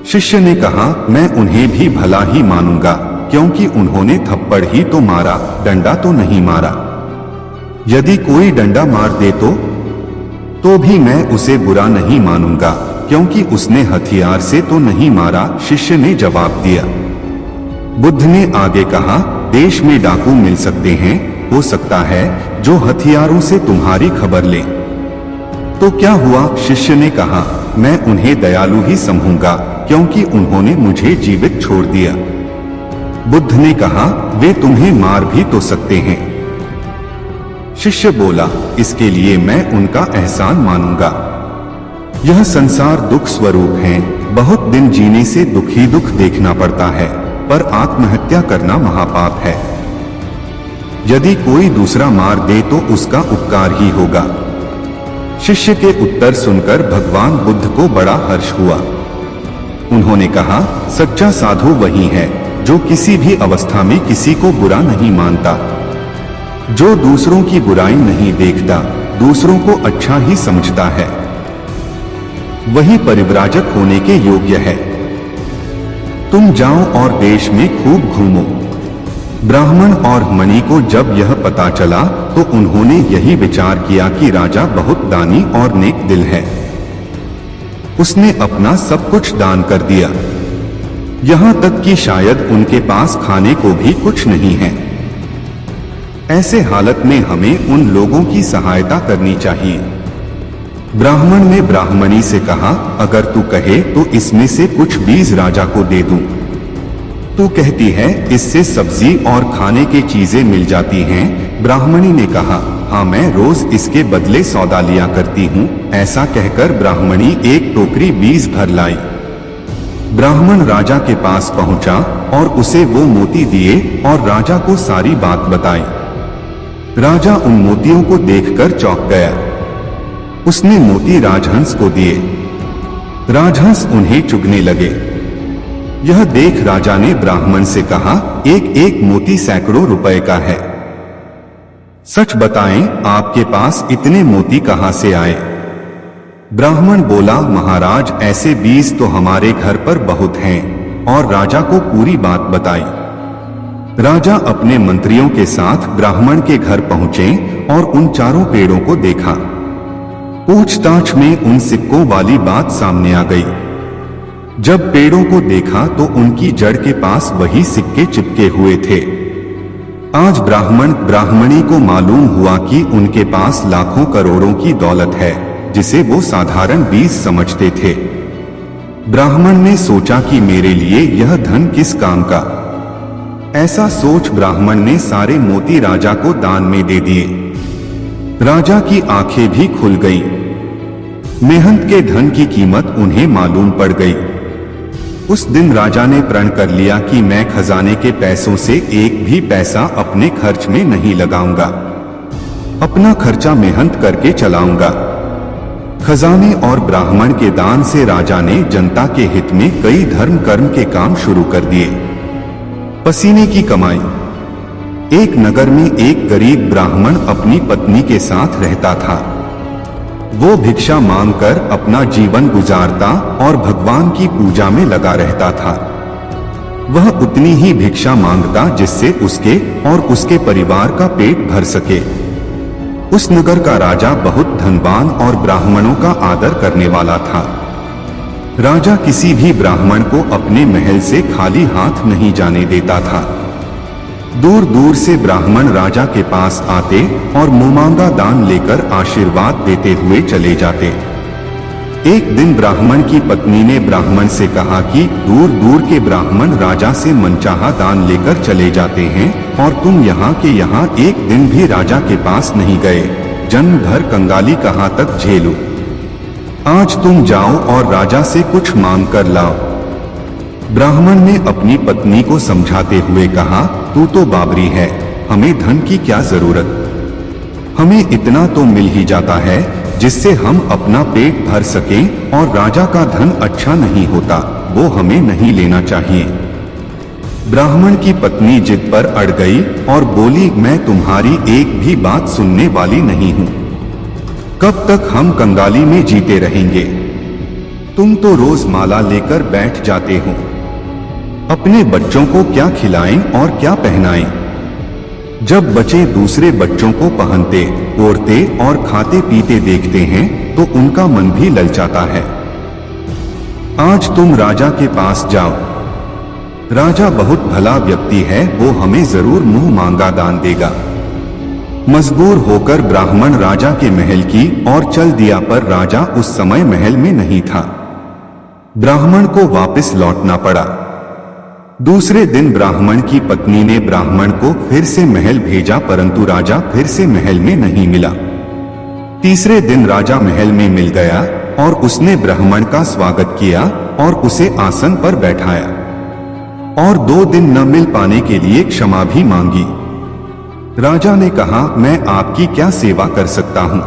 शिष्य ने कहा, मैं उन्हें भी भला ही मानूंगा, क्योंकि उन्होंने थप्पड़ ही तो मारा, डंडा तो नहीं मारा। यदि कोई डंडा मार दे तो भी मैं उसे बुरा नहीं मानूंगा, क्योंकि उसने हथियार से तो नहीं मारा, शिष्य ने जवाब दिया। बुद्ध ने आगे कहा, देश में डाकू मिल सकते हैं, हो सकता है जो हथियारों से तुम्हारी खबर ले। तो क्या हुआ? शिष्य ने कहा, मैं उन्हें दयालु ही समझूंगा, क्योंकि उन्होंने मुझे जीवित छोड़ दिया। बुद्ध ने कहा, वे तुम्हें मार भी तो सकते हैं। शिष्य बोला, इसके लिए मैं उनका एहसान मानूंगा। यह संसार दुख स्वरूप है, बहुत दिन जीने से दुख ही दुख देखना पड़ता है, पर आत्महत्या करना महापाप है। यदि कोई दूसरा मार दे तो उसका उपकार ही होगा। शिष्य के उत्तर सुनकर भगवान बुद्ध को बड़ा हर्ष हुआ। उन्होंने कहा, सच्चा साधु वही है जो किसी भी अवस्था में किसी को बुरा नहीं मानता, जो दूसरों की बुराई नहीं देखता, दूसरों को अच्छा ही समझता है, वही परिव्राजक होने के योग्य है। तुम जाओ और देश में खूब घूमो। ब्राह्मण और मणि को जब यह पता चला तो उन्होंने यही विचार किया कि राजा बहुत दानी और नेक दिल है। उसने अपना सब कुछ दान कर दिया, यहां तक कि शायद उनके पास खाने को भी कुछ नहीं है। ऐसे हालत में हमें उन लोगों की सहायता करनी चाहिए। ब्राह्मण ने ब्राह्मणी से कहा, अगर तू कहे तो इसमें से कुछ बीज राजा को दे दूं। तू कहती है इससे सब्जी और खाने की चीजें मिल जाती हैं। ब्राह्मणी ने कहा, हाँ, मैं रोज इसके बदले सौदा लिया करती हूँ। ऐसा कहकर ब्राह्मणी एक टोकरी बीज भर लाई। ब्राह्मण राजा के पास पहुंचा और उसे वो मोती दिए और राजा को सारी बात बताई। राजा उन मोतियों को देखकर चौंक गया। उसने मोती राजहंस को दिए। राजहंस उन्हें चुगने लगे। यह देख राजा ने ब्राह्मण से कहा, एक एक मोती सैकड़ों रुपए का है। सच बताएं, आपके पास इतने मोती कहां से आए? ब्राह्मण बोला, महाराज, ऐसे बीज तो हमारे घर पर बहुत हैं। और राजा को पूरी बात बताई। राजा अपने मंत्रियों के साथ ब्राह्मण के घर पहुंचे और उन चारों पेड़ों को देखा। पूछताछ में उन सिक्कों वाली बात सामने आ गई। जब पेड़ों को देखा तो उनकी जड़ के पास वही सिक्के चिपके हुए थे। आज ब्राह्मण ब्राह्मणी को मालूम हुआ कि उनके पास लाखों करोड़ों की दौलत है, जिसे वो साधारण बीज समझते थे। ब्राह्मण ने सोचा कि मेरे लिए यह धन किस काम का। ऐसा सोच ब्राह्मण ने सारे मोती राजा को दान में दे दिए। राजा की आंखें भी खुल गई। मेहनत के धन की कीमत उन्हें मालूम पड़ गई। उस दिन राजा ने प्रण कर लिया कि मैं खजाने के पैसों से एक भी पैसा अपने खर्च में नहीं लगाऊंगा। अपना खर्चा मेहनत करके चलाऊंगा। खजाने और ब्राह्मण के दान से राजा ने जनता के हित में कई धर्म कर्म के काम शुरू कर दिए। पसीने की कमाई। एक नगर में एक गरीब ब्राह्मण अपनी पत्नी के साथ रहता था। वो भिक्षा मांगकर अपना जीवन गुजारता और भगवान की पूजा में लगा रहता था। वह उतनी ही भिक्षा मांगता जिससे उसके और उसके परिवार का पेट भर सके। उस नगर का राजा बहुत धनवान और ब्राह्मणों का आदर करने वाला था। राजा किसी भी ब्राह्मण को अपने महल से खाली हाथ नहीं जाने देता था। दूर दूर से ब्राह्मण राजा के पास आते और मुमांगा दान लेकर आशीर्वाद देते हुए चले जाते। एक दिन ब्राह्मण की पत्नी ने ब्राह्मण से कहा कि दूर दूर के ब्राह्मण राजा से मनचाहा दान लेकर चले जाते हैं और तुम यहाँ के यहाँ एक दिन भी राजा के पास नहीं गए। जन्म भर कंगाली कहाँ तक झेलूं? आज तुम जाओ और राजा से कुछ मांग कर लाओ। ब्राह्मण ने अपनी पत्नी को समझाते हुए कहा, तू तो बाबरी है, हमें धन की क्या जरूरत, हमें इतना तो मिल ही जाता है जिससे हम अपना पेट भर सकें, और राजा का धन अच्छा नहीं होता, वो हमें नहीं लेना चाहिए। ब्राह्मण की पत्नी जिद पर अड़ गई और बोली, मैं तुम्हारी एक भी बात सुनने वाली नहीं हूं। कब तक हम कंगाली में जीते रहेंगे? तुम तो रोज माला लेकर बैठ जाते हो, अपने बच्चों को क्या खिलाएं और क्या पहनाएं? जब बच्चे दूसरे बच्चों को पहनते, ओढ़ते और खाते पीते देखते हैं तो उनका मन भी ललचाता है। आज तुम राजा के पास जाओ, राजा बहुत भला व्यक्ति है, वो हमें जरूर मुंह मांगा दान देगा। मजबूर होकर ब्राह्मण राजा के महल की ओर चल दिया, पर राजा उस समय महल में नहीं था। ब्राह्मण को वापस लौटना पड़ा। दूसरे दिन ब्राह्मण की पत्नी ने ब्राह्मण को फिर से महल भेजा, परंतु राजा फिर से महल में नहीं मिला। तीसरे दिन राजा महल में मिल गया और उसने ब्राह्मण का स्वागत किया और उसे आसन पर बैठाया, और 2 दिन न मिल पाने के लिए क्षमा भी मांगी। राजा ने कहा, मैं आपकी क्या सेवा कर सकता हूँ?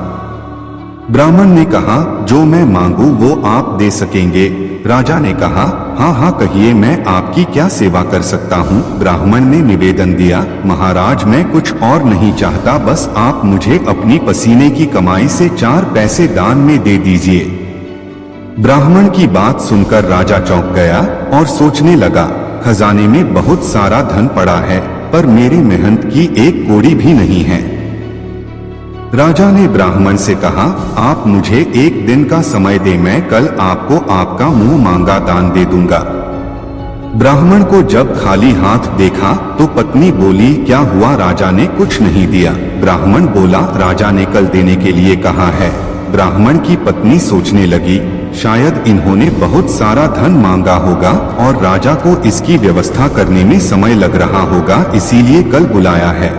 ब्राह्मण ने कहा, जो मैं मांगू वो आप दे सकेंगे। राजा ने कहा, हाँ हाँ कहिए, मैं आपकी क्या सेवा कर सकता हूँ? ब्राह्मण ने निवेदन दिया, महाराज मैं कुछ और नहीं चाहता, बस आप मुझे अपनी पसीने की कमाई से 4 पैसे दान में दे दीजिए। ब्राह्मण की बात सुनकर राजा चौंक गया और सोचने लगा, खजाने में बहुत सारा धन पड़ा है, पर मेरी मेहनत की एक कौड़ी भी नहीं है। राजा ने ब्राह्मण से कहा, आप मुझे 1 दिन का समय दे, मैं कल आपको आपका मुंह मांगा दान दे दूंगा। ब्राह्मण को जब खाली हाथ देखा तो पत्नी बोली, क्या हुआ? राजा ने कुछ नहीं दिया। ब्राह्मण बोला, राजा ने कल देने के लिए कहा है। ब्राह्मण की पत्नी सोचने लगी, शायद इन्होंने बहुत सारा धन मांगा होगा और राजा को इसकी व्यवस्था करने में समय लग रहा होगा, इसीलिए कल बुलाया है।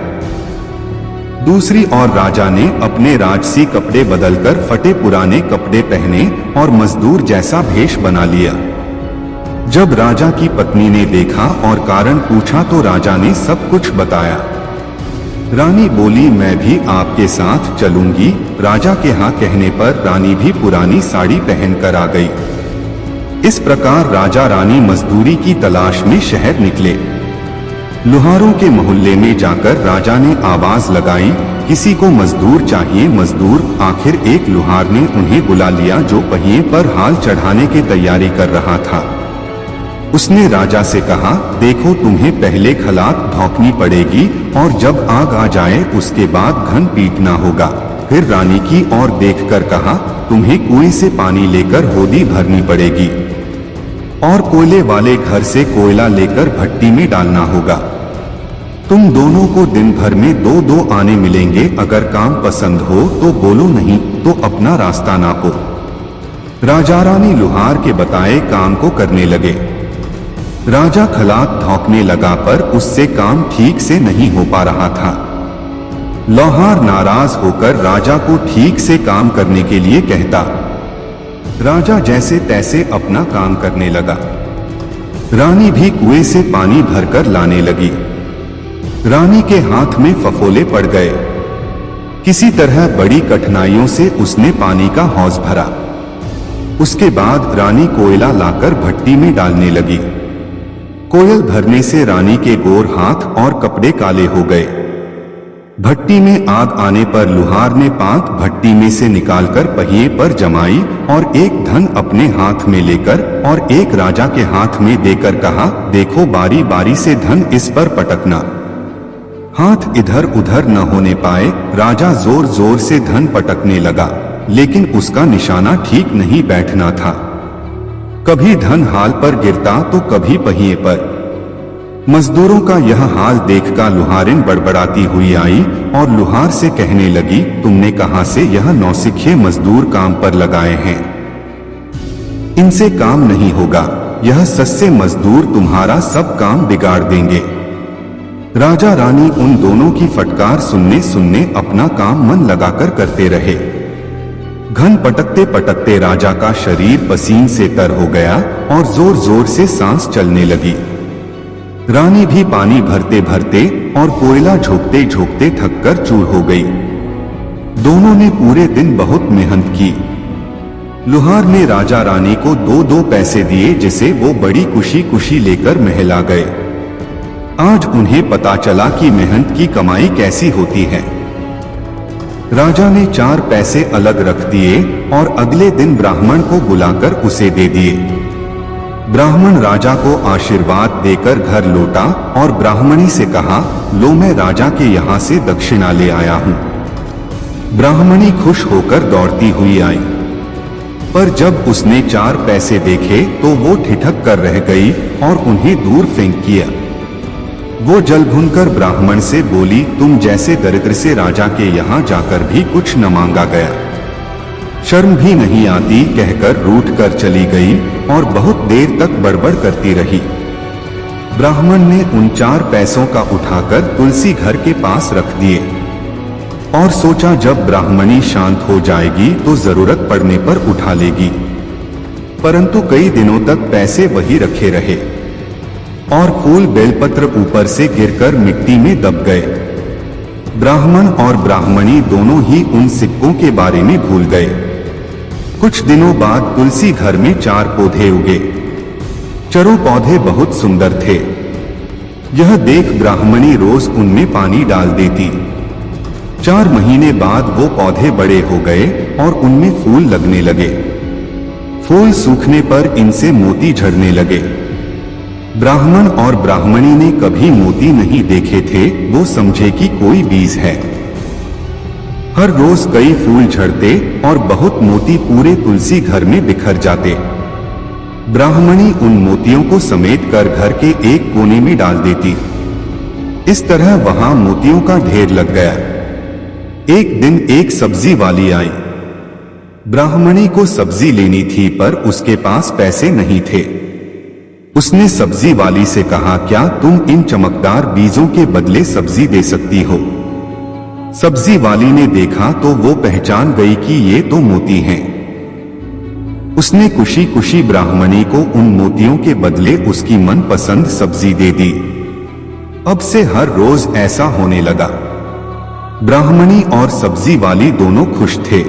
दूसरी ओर राजा ने अपने राजसी कपड़े बदलकर फटे पुराने कपड़े पहने और मजदूर जैसा भेष बना लिया। जब राजा की पत्नी ने देखा और कारण पूछा तो राजा ने सब कुछ बताया। रानी बोली, मैं भी आपके साथ चलूंगी। राजा के हाँ कहने पर रानी भी पुरानी साड़ी पहनकर आ गई। इस प्रकार राजा रानी मजदूरी की तलाश में शहर निकले। लुहारों के मोहल्ले में जाकर राजा ने आवाज लगाई, किसी को मजदूर चाहिए, मजदूर। आखिर एक लुहार ने उन्हें बुला लिया जो पहिए पर हाल चढ़ाने की तैयारी कर रहा था। उसने राजा से कहा, देखो तुम्हें पहले खलात धौंकनी पड़ेगी और जब आग आ जाए उसके बाद घन पीटना होगा। फिर रानी की ओर देखकर कहा, तुम्हें कुएं से पानी लेकर होदी भरनी पड़ेगी और कोयले वाले घर से कोयला लेकर भट्टी में डालना होगा। तुम दोनों को दिन भर में 2-2 आने मिलेंगे। अगर काम पसंद हो तो बोलो, नहीं तो अपना रास्ता नापो। राजा रानी लुहार के बताए काम को करने लगे। राजा खलात धौंकने लगा पर उससे काम ठीक से नहीं हो पा रहा था। लौहार नाराज होकर राजा को ठीक से काम करने के लिए कहता। राजा जैसे तैसे अपना काम करने लगा। रानी भी कुएं से पानी भरकर लाने लगी। रानी के हाथ में फफोले पड़ गए। किसी तरह बड़ी कठिनाइयों से उसने पानी का हौज भरा। उसके बाद रानी कोयला लाकर भट्टी में डालने लगी। कोयल भरने से रानी के गोर हाथ और कपड़े काले हो गए। भट्टी में आग आने पर लुहार ने पांत भट्टी में से निकालकर पहिए पर जमाई और एक धन अपने हाथ में लेकर और एक राजा के हाथ में देकर कहा, देखो बारी बारी से धन इस पर पटकना। हाथ इधर उधर न होने पाए। राजा जोर जोर से धन पटकने लगा, लेकिन उसका निशाना ठीक नहीं बैठना था। कभी धन हाल पर गिरता तो कभी पहिए पर। मजदूरों का यह हाल देखकर लुहारिन बड़बड़ाती हुई आई और लुहार से कहने लगी, तुमने कहां से यह नौसिखिए मजदूर काम पर लगाए हैं? इनसे काम नहीं होगा। यह सस्ते मजदूर तुम्हारा सब काम बिगाड़ देंगे। राजा रानी उन दोनों की फटकार सुनने सुनने अपना काम मन लगाकर करते रहे। घन पटकते पटकते राजा का शरीर पसीने से तर हो गया और जोर जोर से सांस चलने लगी। रानी भी पानी भरते भरते और कोयला झोंकते झोंकते थककर चूर हो गई। दोनों ने पूरे दिन बहुत मेहनत की। लुहार ने राजा रानी को 2-2 पैसे दिए, जिसे वो बड़ी खुशी खुशी लेकर महल आ गए। आज उन्हें पता चला कि मेहनत की कमाई कैसी होती है। राजा ने 4 पैसे अलग रख दिए और अगले दिन ब्राह्मण को बुलाकर उसे दे दिए। ब्राह्मण राजा को आशीर्वाद देकर घर लौटा और ब्राह्मणी से कहा, लो मैं राजा के यहाँ से दक्षिणा ले आया हूँ। ब्राह्मणी खुश होकर दौड़ती हुई आई, पर जब उसने 4 पैसे देखे तो वो ठिठक कर रह गई और उन्हें दूर फेंक दिया। वो जल भूनकर ब्राह्मण से बोली, तुम जैसे दरिद्र से राजा के यहाँ जाकर भी कुछ न मांगा गया, शर्म भी नहीं आती, कहकर रूठ कर चली गई और बहुत देर तक बड़बड़ करती रही। ब्राह्मण ने उन 4 पैसों का उठाकर तुलसी घर के पास रख दिए और सोचा जब ब्राह्मणी शांत हो जाएगी तो जरूरत पड़ने पर उठा लेगी। परंतु कई दिनों तक पैसे वही रखे रहे और फूल बेलपत्र ऊपर से गिरकर मिट्टी में दब गए। ब्राह्मण और ब्राह्मणी दोनों ही उन सिक्कों के बारे में भूल गए। कुछ दिनों बाद तुलसी घर में 4 पौधे उगे। चारों पौधे बहुत सुंदर थे। यह देख ब्राह्मणी रोज उनमें पानी डाल देती। 4 महीने बाद वो पौधे बड़े हो गए और उनमें फूल लगने लगे। फूल सूखने पर इनसे मोती झड़ने लगे। ब्राह्मण और ब्राह्मणी ने कभी मोती नहीं देखे थे, वो समझे कि कोई बीज है। हर रोज कई फूल झड़ते और बहुत मोती पूरे तुलसी घर में बिखर जाते। ब्राह्मणी उन मोतियों को समेट कर घर के एक कोने में डाल देती। इस तरह वहां मोतियों का ढेर लग गया। एक दिन एक सब्जी वाली आई। ब्राह्मणी को सब्जी लेनी थी पर उसके पास पैसे नहीं थे। उसने सब्जी वाली से कहा, क्या तुम इन चमकदार बीजों के बदले सब्जी दे सकती हो? सब्जी वाली ने देखा तो वो पहचान गई कि ये तो मोती हैं। उसने खुशी खुशी ब्राह्मणी को उन मोतियों के बदले उसकी मनपसंद सब्जी दे दी। अब से हर रोज ऐसा होने लगा। ब्राह्मणी और सब्जी वाली दोनों खुश थे।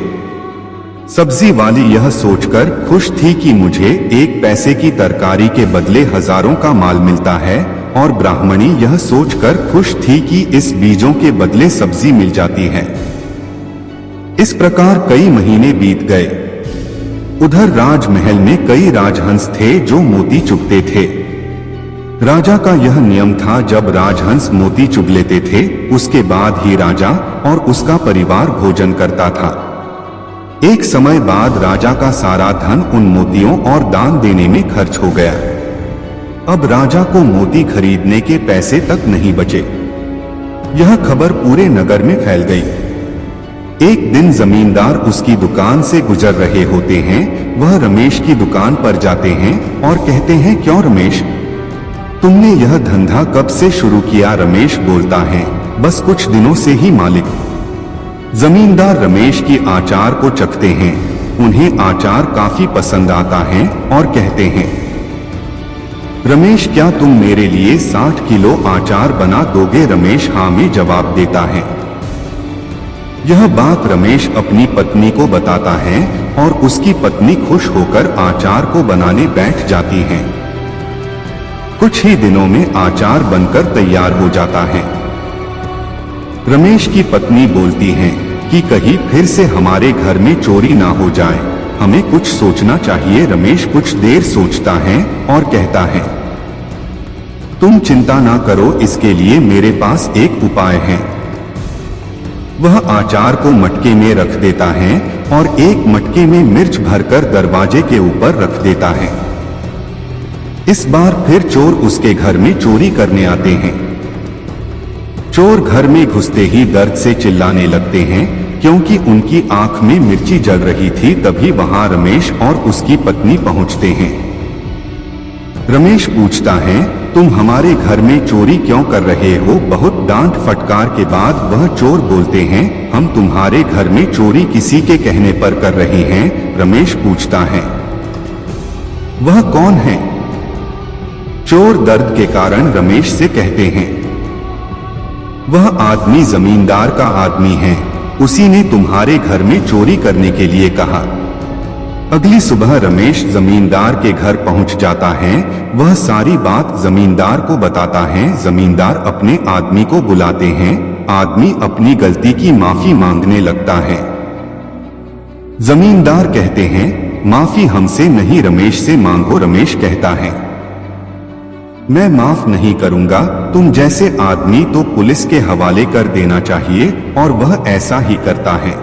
सब्जी वाली यह सोचकर खुश थी कि मुझे 1 पैसे की तरकारी के बदले हजारों का माल मिलता है, और ब्राह्मणी यह सोचकर खुश थी कि इस बीजों के बदले सब्जी मिल जाती है। इस प्रकार कई महीने बीत गए। उधर राजमहल में कई राजहंस थे जो मोती चुगते थे। राजा का यह नियम था, जब राजहंस मोती चुग लेते थे उसके बाद ही राजा और उसका परिवार भोजन करता था। एक समय बाद राजा का सारा धन उन मोतियों और दान देने में खर्च हो गया। अब राजा को मोती खरीदने के पैसे तक नहीं बचे। यह खबर पूरे नगर में फैल गई। एक दिन जमींदार उसकी दुकान से गुजर रहे होते हैं। वह रमेश की दुकान पर जाते हैं और कहते हैं, क्यों रमेश, तुमने यह धंधा कब से शुरू किया? रमेश बोलता है, बस कुछ दिनों से ही मालिक। जमींदार रमेश की आचार को चखते हैं। उन्हें आचार काफी पसंद आता है और कहते हैं, रमेश क्या तुम मेरे लिए 60 किलो आचार बना दोगे? रमेश हाँ में जवाब देता है। यह बात रमेश अपनी पत्नी को बताता है और उसकी पत्नी खुश होकर आचार को बनाने बैठ जाती है। कुछ ही दिनों में आचार बनकर तैयार हो जाता है। रमेश की पत्नी बोलती है कि कहीं फिर से हमारे घर में चोरी ना हो जाए, हमें कुछ सोचना चाहिए। रमेश कुछ देर सोचता है और कहता है, तुम चिंता ना करो, इसके लिए मेरे पास एक उपाय है। वह आचार को मटके में रख देता है और एक मटके में मिर्च भरकर दरवाजे के ऊपर रख देता है। इस बार फिर चोर उसके घर में चोरी करने आते हैं। चोर घर में घुसते ही दर्द से चिल्लाने लगते हैं, क्योंकि उनकी आंख में मिर्ची जल रही थी। तभी वहां रमेश और उसकी पत्नी पहुंचते हैं। रमेश पूछता है, तुम हमारे घर में चोरी क्यों कर रहे हो? बहुत डांट फटकार के बाद वह चोर बोलते हैं, हम तुम्हारे घर में चोरी किसी के कहने पर कर रहे हैं। रमेश पूछता है, वह कौन है? चोर दर्द के कारण रमेश से कहते हैं, वह आदमी जमींदार का आदमी है, उसी ने तुम्हारे घर में चोरी करने के लिए कहा। अगली सुबह रमेश जमींदार के घर पहुंच जाता है। वह सारी बात जमींदार को बताता है। जमींदार अपने आदमी को बुलाते हैं। आदमी अपनी गलती की माफी मांगने लगता है। जमींदार कहते हैं, माफी हमसे नहीं रमेश से मांगो। रमेश कहता है, मैं माफ नहीं करूंगा। तुम जैसे आदमी तो पुलिस के हवाले कर देना चाहिए। और वह ऐसा ही करता है।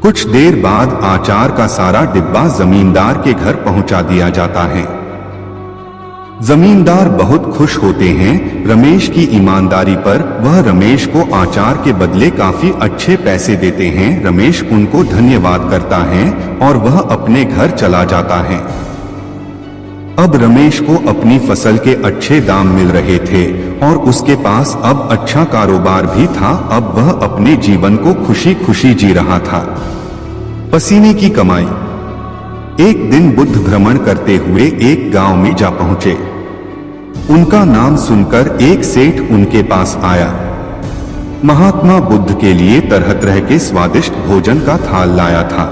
कुछ देर बाद आचार का सारा डिब्बा जमींदार के घर पहुंचा दिया जाता है। जमींदार बहुत खुश होते हैं रमेश की ईमानदारी पर। वह रमेश को आचार के बदले काफी अच्छे पैसे देते हैं। रमेश उनको धन्यवाद करता है और वह अपने घर चला जाता है। अब रमेश को अपनी फसल के अच्छे दाम मिल रहे थे और उसके पास अब अच्छा कारोबार भी था। अब वह अपने जीवन को खुशी खुशी जी रहा था। पसीने की कमाई। एक दिन बुद्ध भ्रमण करते हुए एक गांव में जा पहुंचे। उनका नाम सुनकर एक सेठ उनके पास आया। महात्मा बुद्ध के लिए तरह तरह के स्वादिष्ट भोजन का थाल लाया था।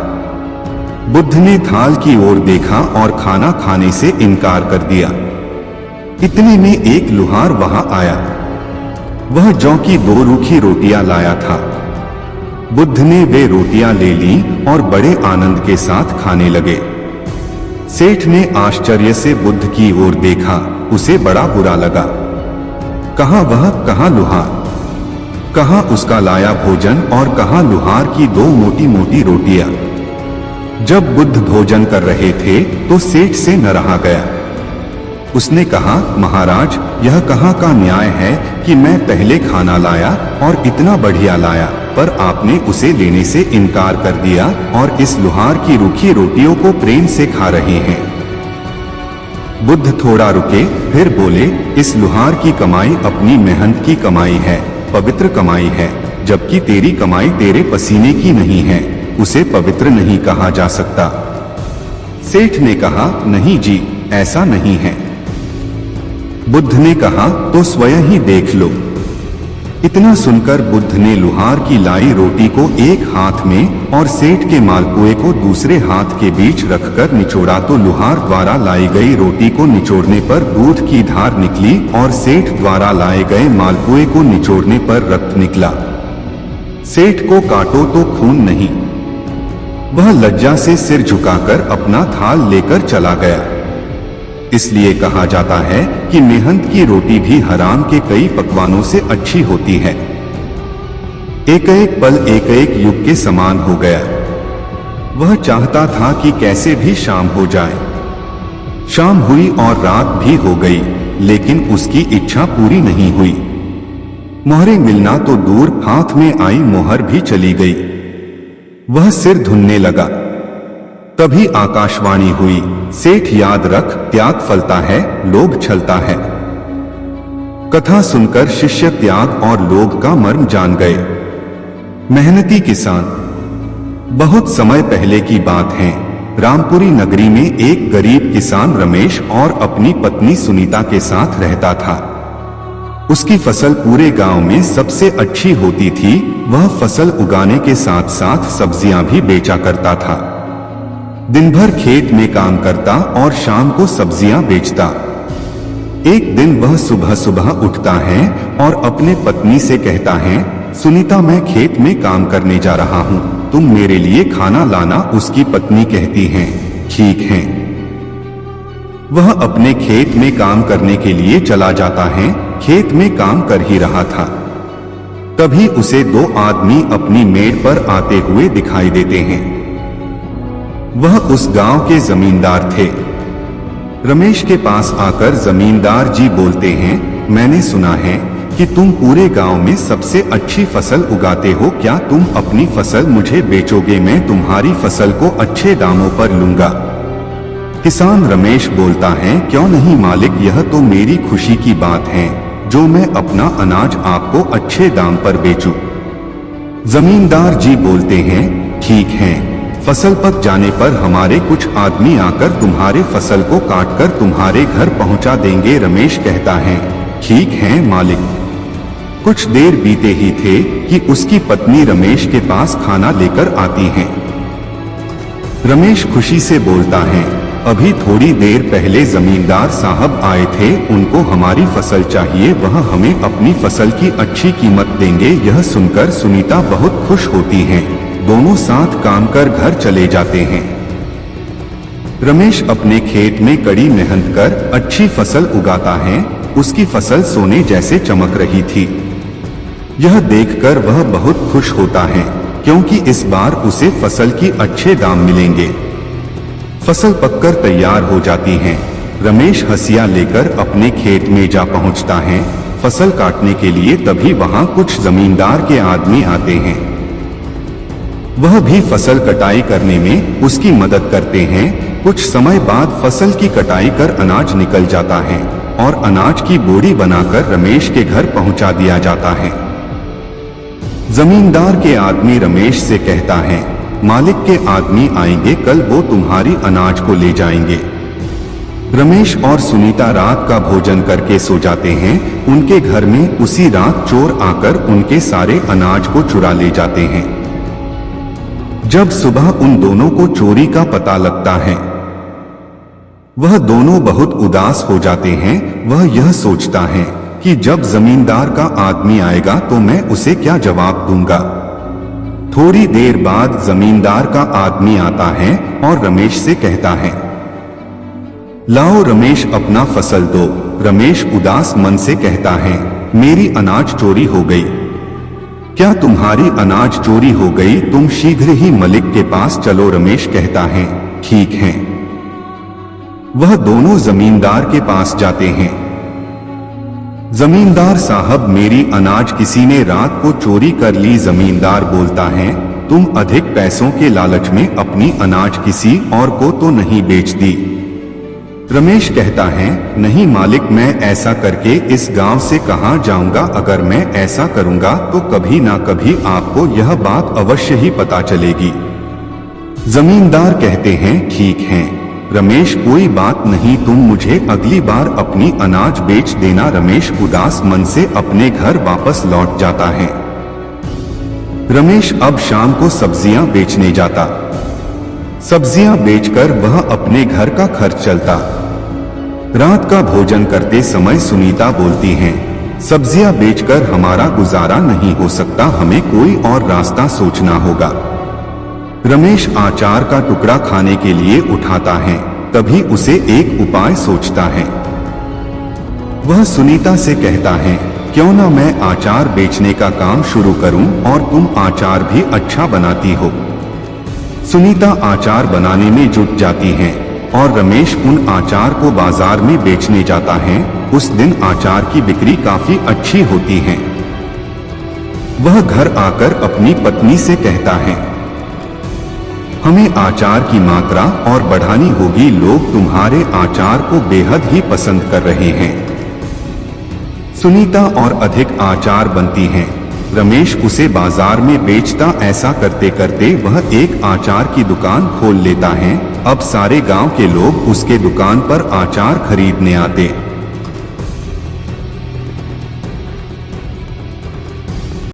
बुद्ध ने थाल की ओर देखा और खाना खाने से इनकार कर दिया। इतने में एक लुहार वहां आया। वह जौ की 2 रूखी रोटियां लाया था। बुद्ध ने वे रोटियां ले ली और बड़े आनंद के साथ खाने लगे। सेठ ने आश्चर्य से बुद्ध की ओर देखा। उसे बड़ा बुरा लगा। कहां वह, कहां लुहार, कहां उसका लाया भोजन और कहां लुहार की 2 मोटी मोटी रोटियां। जब बुद्ध भोजन कर रहे थे तो सेठ से न रहा गया। उसने कहा, महाराज, यह कहाँ का न्याय है कि मैं पहले खाना लाया और इतना बढ़िया लाया, पर आपने उसे लेने से इनकार कर दिया और इस लुहार की रूखी रोटियों को प्रेम से खा रहे हैं। बुद्ध थोड़ा रुके, फिर बोले, इस लुहार की कमाई अपनी मेहनत की कमाई है, पवित्र कमाई है, जबकि तेरी कमाई तेरे पसीने की नहीं है, उसे पवित्र नहीं कहा जा सकता। सेठ ने कहा, नहीं जी, ऐसा नहीं है। बुद्ध ने कहा, तो स्वयं ही देख लो। इतना सुनकर बुद्ध ने लुहार की लाई रोटी को एक हाथ में और सेठ के मालपुए को दूसरे हाथ के बीच रखकर निचोड़ा तो लुहार द्वारा लाई गई रोटी को निचोड़ने पर दूध की धार निकली और सेठ द्वारा लाए गए मालपुए को निचोड़ने पर रक्त निकला। सेठ को काटो तो खून नहीं। वह लज्जा से सिर झुकाकर अपना थाल लेकर चला गया। इसलिए कहा जाता है कि मेहनत की रोटी भी हराम के कई पकवानों से अच्छी होती है। एक एक पल एक एक युग के समान हो गया। वह चाहता था कि कैसे भी शाम हो जाए। शाम हुई और रात भी हो गई, लेकिन उसकी इच्छा पूरी नहीं हुई। मोहरें मिलना तो दूर, हाथ में आई मोहर भी चली गई। वह सिर धुनने लगा। तभी आकाशवाणी हुई, सेठ याद रख, त्याग फलता है, लोभ छलता है। कथा सुनकर शिष्य त्याग और लोभ का मर्म जान गए। मेहनती किसान। बहुत समय पहले की बात है। रामपुरी नगरी में एक गरीब किसान रमेश और अपनी पत्नी सुनीता के साथ रहता था। उसकी फसल पूरे गांव में सबसे अच्छी होती थी। वह फसल उगाने के साथ साथ सब्जियां भी बेचा करता था। दिन भर खेत में काम करता और शाम को सब्जियां बेचता। एक दिन वह सुबह सुबह उठता है और अपने पत्नी से कहता है, सुनीता, मैं खेत में काम करने जा रहा हूं, तुम मेरे लिए खाना लाना। उसकी पत्नी कहती है, ठीक है। वह अपने खेत में काम करने के लिए चला जाता है। खेत में काम कर ही रहा था, तभी उसे 2 आदमी अपनी मेड़ पर आते हुए दिखाई देते हैं। वह उस गांव के जमींदार थे। रमेश के पास आकर जमींदार जी बोलते हैं, मैंने सुना है कि तुम पूरे गांव में सबसे अच्छी फसल उगाते हो। क्या तुम अपनी फसल मुझे बेचोगे? मैं तुम्हारी फसल को अच्छे दामों पर लूंगा। किसान रमेश बोलता है, क्यों नहीं मालिक, यह तो मेरी खुशी की बात है जो मैं अपना अनाज आपको अच्छे दाम पर बेचूं। जमींदार जी बोलते हैं, ठीक है, फसल पक जाने पर हमारे कुछ आदमी आकर तुम्हारे फसल को काटकर तुम्हारे घर पहुंचा देंगे। रमेश कहता है, ठीक है मालिक। कुछ देर बीते ही थे कि उसकी पत्नी रमेश के पास खाना लेकर आती है। रमेश खुशी से बोलता है, अभी थोड़ी देर पहले जमींदार साहब आए थे, उनको हमारी फसल चाहिए, वह हमें अपनी फसल की अच्छी कीमत देंगे। यह सुनकर सुनीता बहुत खुश होती हैं। दोनों साथ काम कर घर चले जाते हैं। रमेश अपने खेत में कड़ी मेहनत कर अच्छी फसल उगाता है। उसकी फसल सोने जैसे चमक रही थी। यह देखकर वह बहुत खुश होता है, क्योंकि इस बार उसे फसल की अच्छे दाम मिलेंगे। फसल पककर तैयार हो जाती है। रमेश हंसिया लेकर अपने खेत में जा पहुंचता है फसल काटने के लिए। तभी वहां कुछ जमींदार के आदमी आते हैं। वह भी फसल कटाई करने में उसकी मदद करते हैं। कुछ समय बाद फसल की कटाई कर अनाज निकल जाता है और अनाज की बोरी बनाकर रमेश के घर पहुंचा दिया जाता है। जमींदार के आदमी रमेश से कहता है, मालिक के आदमी आएंगे कल, वो तुम्हारी अनाज को ले जाएंगे। रमेश और सुनीता रात का भोजन करके सो जाते हैं। उनके घर में उसी रात चोर आकर उनके सारे अनाज को चुरा ले जाते हैं। जब सुबह उन दोनों को चोरी का पता लगता है, वह दोनों बहुत उदास हो जाते हैं। वह यह सोचता है कि जब जमींदार का आदमी आएगा तो मैं उसे क्या जवाब दूंगा। थोड़ी देर बाद जमींदार का आदमी आता है और रमेश से कहता है, लाओ रमेश अपना फसल दो। रमेश उदास मन से कहता है, मेरी अनाज चोरी हो गई। क्या तुम्हारी अनाज चोरी हो गई? तुम शीघ्र ही मलिक के पास चलो। रमेश कहता है, ठीक है। वह दोनों जमींदार के पास जाते हैं। जमींदार साहब, मेरी अनाज किसी ने रात को चोरी कर ली। जमींदार बोलता है, तुम अधिक पैसों के लालच में अपनी अनाज किसी और को तो नहीं बेच दी? रमेश कहता है, नहीं मालिक, मैं ऐसा करके इस गांव से कहां जाऊंगा। अगर मैं ऐसा करूंगा तो कभी ना कभी आपको यह बात अवश्य ही पता चलेगी। जमींदार कहते हैं, ठीक है रमेश, कोई बात नहीं, तुम मुझे अगली बार अपनी अनाज बेच देना। रमेश उदास मन से अपने घर वापस लौट जाता है। रमेश अब शाम को सब्जियां बेचने जाता। सब्जियां बेचकर वह अपने घर का खर्च चलता। रात का भोजन करते समय सुनीता बोलती हैं, सब्जियां बेचकर हमारा गुजारा नहीं हो सकता, हमें कोई और रास्ता सोचना होगा। रमेश आचार का टुकड़ा खाने के लिए उठाता है। तभी उसे एक उपाय सोचता है। वह सुनीता से कहता है, क्यों ना मैं आचार बेचने का काम शुरू करूं और तुम आचार भी अच्छा बनाती हो। सुनीता आचार बनाने में जुट जाती है और रमेश उन आचार को बाजार में बेचने जाता है। उस दिन आचार की बिक्री काफी अच्छी होती है। वह घर आकर अपनी पत्नी से कहता है, हमें आचार की मात्रा और बढ़ानी होगी, लोग तुम्हारे आचार को बेहद ही पसंद कर रहे हैं। सुनीता और अधिक आचार बनती हैं। रमेश उसे बाजार में बेचता। ऐसा करते करते वह एक आचार की दुकान खोल लेता है। अब सारे गांव के लोग उसके दुकान पर आचार खरीदने आते।